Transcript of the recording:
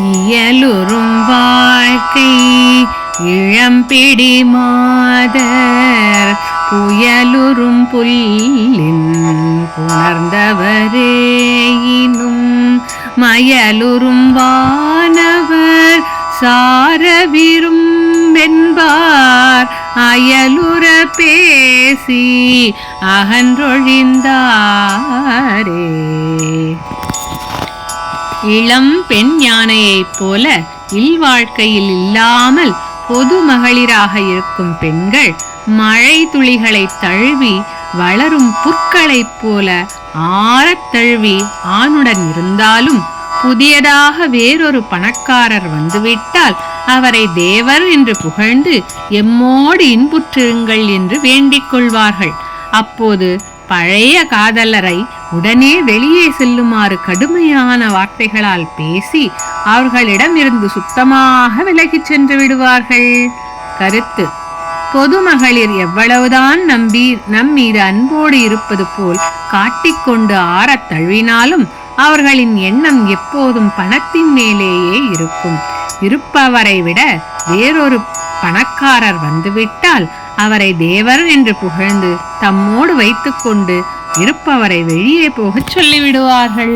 இயலுறும் வாழ்க்கை இளம்பிடி மாதர் புயலுறும் புல்லின் புணர்ந்தவரேயினும் மயலுறும் வானவர் சாரவிரும்பென்பார் அயலுற பேசி அகன்றொழிந்தாரே. இளம் பெண் யானையைப் போல இல்வாழ்க்கையில் இல்லாமல் பொது மகளிராக இருக்கும் பெண்கள் மழை துளிகளை தழுவி வளரும் புற்களைப் போல ஆறத் தழுவி ஆணுடன் இருந்தாலும் புதியதாக வேறொரு பணக்காரர் வந்துவிட்டால் அவரை தேவர் என்று புகழ்ந்து எம்மோடு இன்புற்றிருங்கள் என்று வேண்டிக் கொள்வார்கள். அப்போது பழைய காதலரை உடனே வெளியே செல்லுமாறு கடுமையான வார்த்தைகளால் பேசி அவர்களிடமிருந்து சுத்தமாக விலகிச் சென்று விடுவார்கள். கருத்து: பொதுமகளிர் எவ்வளவுதான் நம்மீது அன்போடு இருப்பது போல் காட்டிக்கொண்டு ஆறத் தழுவினாலும் அவர்களின் எண்ணம் எப்போதும் பணத்தின் மேலேயே இருக்கும். இருப்பவரை விட வேறொரு பணக்காரர் வந்துவிட்டால் அவரை தேவர் என்று புகழ்ந்து தம்மோடு வைத்துக்கொண்டு இருப்பவரை வெளியே போகச் சொல்லிவிடுவார்கள்.